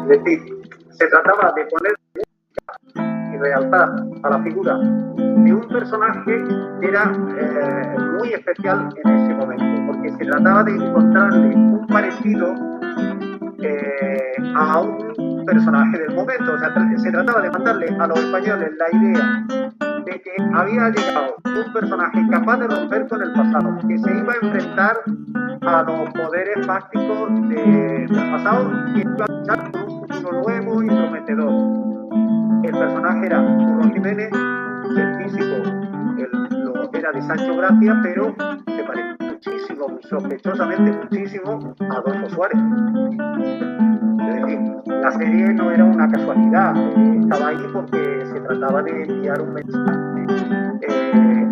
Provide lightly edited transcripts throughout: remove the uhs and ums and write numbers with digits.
Es decir, se trataba de poner y realzar a la figura de un personaje que era muy especial en ese momento, porque se trataba de encontrarle un parecido a un personaje del momento. O sea, se trataba de mandarle a los españoles la idea de que había llegado un personaje capaz de romper con el pasado, que se iba a enfrentar a los poderes fácticos del pasado y que iba a luchar por un futuro nuevo y prometedor. El personaje era Curro Jiménez, el físico era de Sancho Gracia, pero se parecía muchísimo, sospechosamente muchísimo, a Adolfo Suárez. Es decir, la serie no era una casualidad, estaba ahí porque se trataba de enviar un mensaje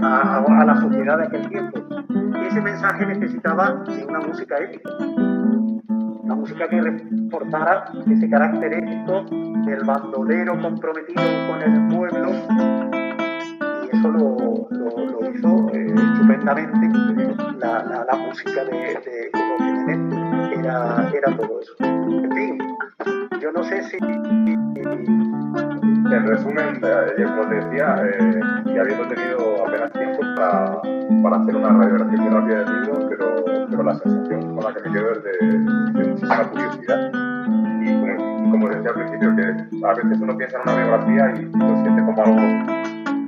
a la sociedad de aquel tiempo. Y ese mensaje necesitaba de una música épica, una música que reportara ese carácter épico del bandolero comprometido con el pueblo, y eso lo hizo estupendamente. La música de Curro Jiménez era todo eso. En fin, yo no sé si... En resumen, como te decía, y habiendo tenido apenas tiempo para hacer una radiografía muy rápida del libro, pero la sensación con la que me quedo es de muchísima curiosidad. Y como decía al principio, que a veces uno piensa en una biografía y lo siente como algo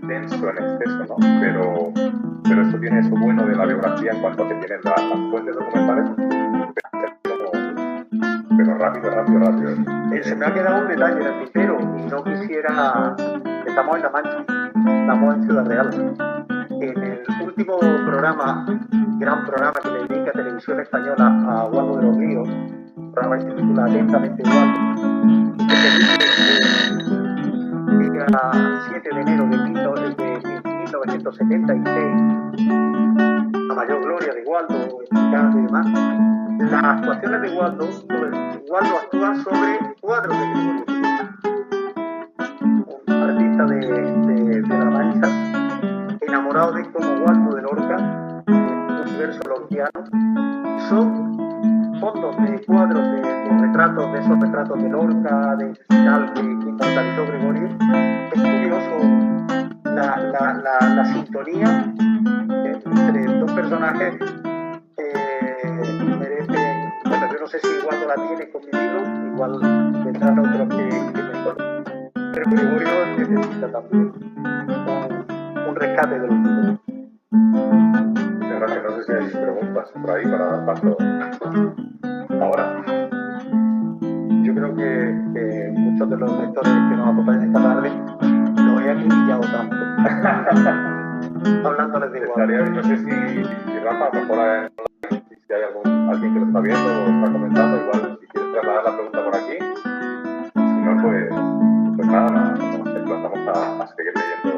denso en exceso, ¿no? Pero esto tiene eso bueno de la biografía en cuanto a que tiene las fuentes documentales, pero rápido. Se me ha quedado un detalle en el tintero y no quisiera... Estamos en La Mancha, estamos en Ciudad Real. En el último programa, gran programa que le dedica Televisión Española a Waldo de los Ríos, un programa que se titula Atentamente Waldo, que se dice el 7 de enero de 1976, a mayor gloria de Waldo, explicando y demás. Las actuaciones de Waldo actúa sobre cuadros de Gregorio, un artista de La Mancha, enamorado de como Waldo de Lorca, un universo lorquiano. Son fondos de cuadros de retratos, de esos retratos de Lorca, de tal que inmortalizó Gregorio. Es curioso la sintonía entre dos personajes. Yo no sé si igual no la tiene con mi libro, igual vendrán otros que mejor. Pero Gregorio necesita también un rescate de los libros. No sé si hay preguntas por ahí para dar paso ahora. Yo creo que muchos de los lectores que nos acompañan esta tarde lo he acribillado tanto. Hablándoles de igual. No sé si Rafa, mejor si hay alguien que lo está viendo o está comentando, igual si quieres trasladar la pregunta por aquí. Si no, pues nada, nos emplazamos a seguir leyendo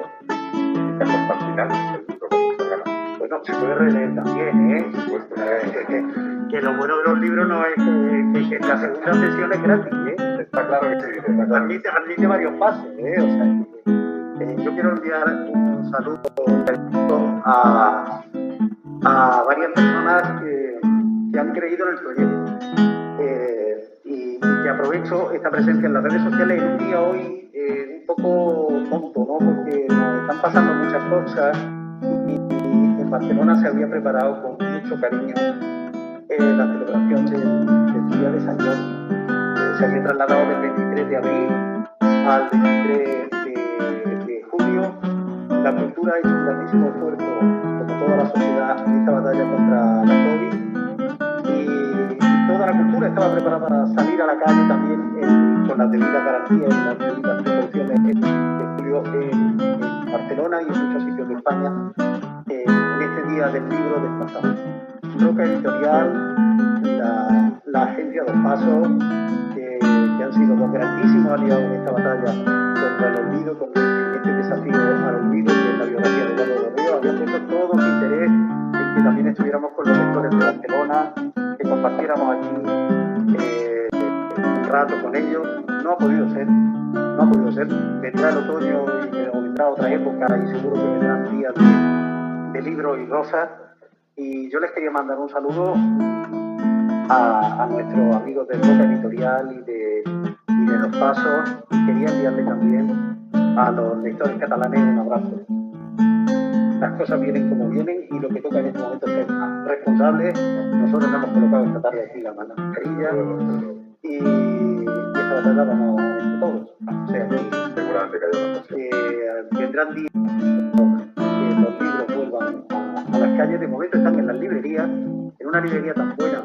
hasta el final del libro con muchas ganas. Bueno, se puede releer también, Por supuesto. Que lo bueno de los libros no es que la segunda sesión es gratis, Está claro que sí. Admite varios pases, O sea, yo quiero enviar un saludo a varias personas que han creído en el proyecto, y que aprovecho esta presencia en las redes sociales en un día hoy un poco tonto, ¿no? Porque nos están pasando muchas cosas y en Barcelona se había preparado con mucho cariño la celebración del Día de San Jordi. Se había trasladado del 23 de abril al 23 de julio. La cultura ha hecho un grandísimo esfuerzo, como toda la sociedad, en esta batalla contra la COVID, y toda la cultura estaba preparada para salir a la calle también con las debidas garantías y las debidas precauciones en julio en Barcelona y en muchos sitios de España, en este día del libro desplazado. Roca Editorial, la agencia Dos Pasos, que han sido dos grandísimos aliados en esta batalla contra el olvido, con este desafío al olvido, que es la biografía de Waldo de los Ríos. Habían puesto todo su interés en que también estuviéramos con los lectores de Barcelona, que compartiéramos aquí un rato con ellos. No ha podido ser. Vendrá el otoño o vendrá otra época, y seguro que vendrán días de libros y rosas. Y yo les quería mandar un saludo a nuestros amigos de Roca Editorial y paso y quería enviarle también a los lectores catalanes un abrazo. Las cosas vienen como vienen y lo que toca en este momento es ser responsables. Nosotros nos hemos colocado esta tarde aquí la mascarilla y esta batalla vamos entre todos. O sea, seguramente que haya una vendrán días que los libros vuelvan a las calles. De momento están en las librerías, en una librería tan buena,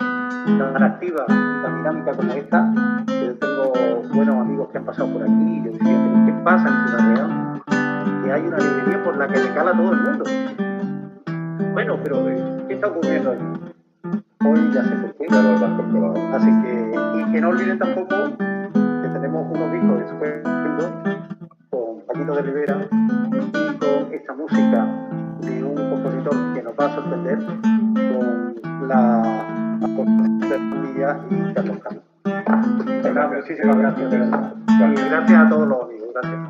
tan activa y tan dinámica como esta. Yo tengo buenos amigos que han pasado por aquí y yo decía, ¿qué pasa en Ciudad Real? Que hay una librería por la que recala todo el mundo. Bueno, pero ¿qué está ocurriendo aquí? Hoy ya sé por qué. Así que, y que no olviden tampoco que tenemos unos discos de sueldo con Paquito de Rivera y con esta música de un compositor que nos va a sorprender con la aportación de Villa y Carlos Cano. Muchísimas gracias, de verdad. Y gracias a todos los amigos. Gracias.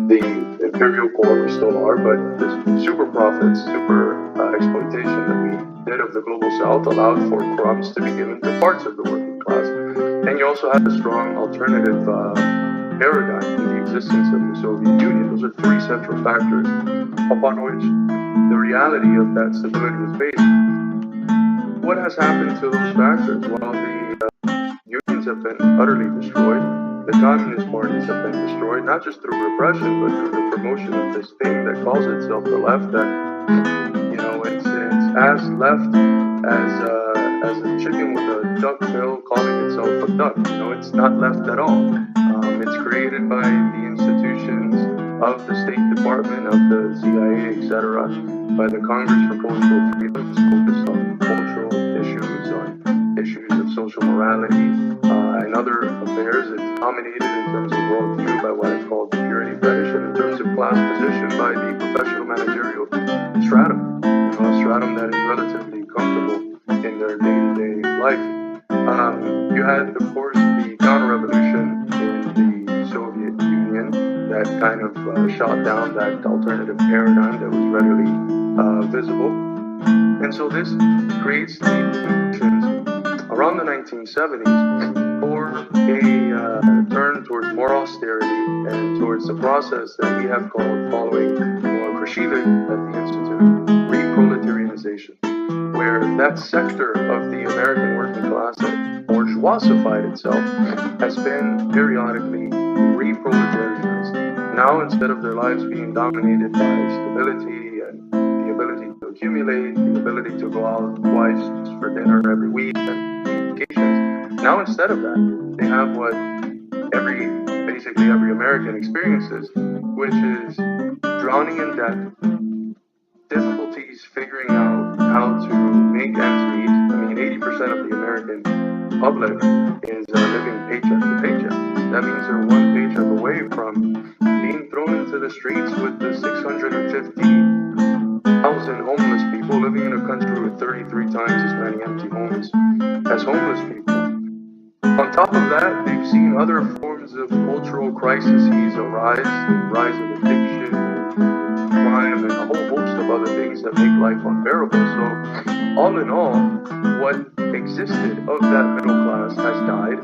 The imperial core we still are, but the super profits, super exploitation that we did of the global south allowed for crumbs to be given to parts of the working class. And you also had a strong alternative paradigm in the existence of the Soviet Union. Those are three central factors upon which the reality of that stability is based. What has happened to those factors? Well, the unions have been utterly destroyed. The communist parties have been destroyed, not just through repression, but through the promotion of this thing that calls itself the left. That it's as left as a chicken with a duck bill calling itself a duck. It's not left at all. It's created by the institutions of the State Department, of the CIA, etc., by the Congress for Cultural Freedom, focused on cultural issues, on issues of social morality, and other affairs. It's dominated in terms of worldview by what is called the purity fetish, and in terms of class position by the professional managerial stratum, a stratum that is relatively comfortable in their day-to-day life. You had, of course, the counter-revolution in the Soviet Union that kind of shot down that alternative paradigm that was readily visible. And so this creates the conditions around the 1970s for a turn towards more austerity and towards the process that we have called, following Krishevik at the Institute, reproletarianization, where that sector of the American working class that bourgeoisified itself has been periodically reproletarianized. Now, instead of their lives being dominated by stability and the ability to accumulate, the ability to go out twice for dinner every week and vacations, now instead of that, they have what basically every American experiences, which is drowning in debt, difficulties figuring out how to make ends meet. I mean, 80% of the American public is living paycheck to paycheck. That means they're one paycheck away from being thrown into the streets with the 650,000 homeless people living in a country with 33 times as many empty homes as homeless people. On top of that, they've seen other forms of cultural crises arise, the rise of addiction, crime, and a whole host of other things that make life unbearable. So all in all, what existed of that middle class has died.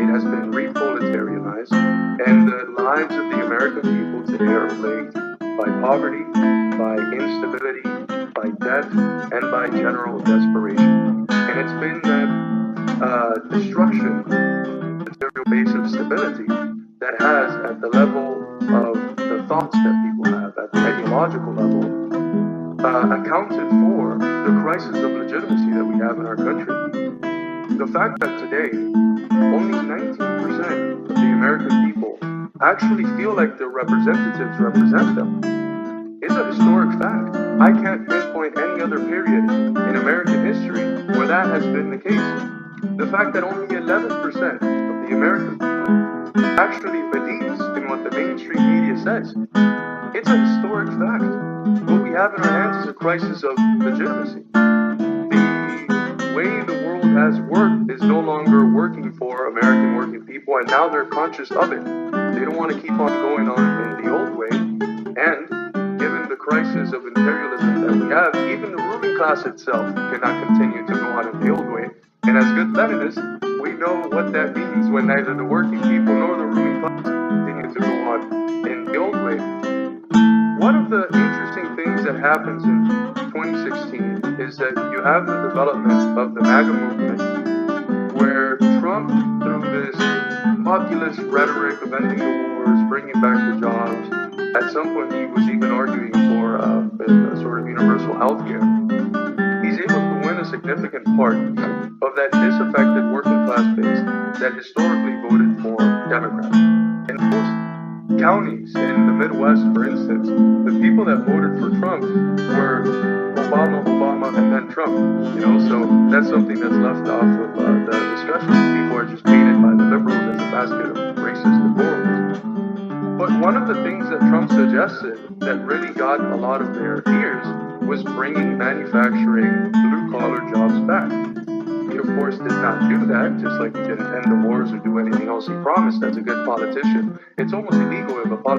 It has been reproletarianized, and the lives of the American people today are plagued by poverty, by instability, by debt, and by general desperation. And it's been that destruction, material base of stability, that has, at the level of the thoughts that people have, at the ideological level, accounted for the crisis of legitimacy that we have in our country. The fact that today, only 19% of the American people actually feel like their representatives represent them is a historic fact. I can't pinpoint any other period in American history where that has been the case. The fact that only 11% of the American people actually believes in what the mainstream media says. It's a historic fact. What we have in our hands is a crisis of legitimacy. The way the world has worked is no longer working for American working people, and now they're conscious of it. They don't want to keep on going on in the old way, and given the crisis of imperialism that we have, even the ruling class itself cannot continue to go on in the old way. And as good Leninists, we know what that means when neither the working people nor the ruling class continue to go on in the old way. One of the interesting things that happens in 2016 is that you have the development of the MAGA movement, where Trump, through this populist rhetoric of ending the wars, bringing back the jobs, at some point he was even arguing for a sort of universal health care. He's able to win a significant part of that disaffected working class base that historically voted for Democrats. In most counties in the Midwest, for instance, the people that voted for Trump were Obama, and then Trump. So that's something that's left off of the discussion. People are just painted by the liberals as a basket of racist deplorables. But one of the things that Trump suggested that really got a lot of their ears was bringing manufacturing blue-collar jobs back. He, of course, did not do that, just like he didn't end the wars or do anything else he promised as a good politician. It's almost illegal if a politician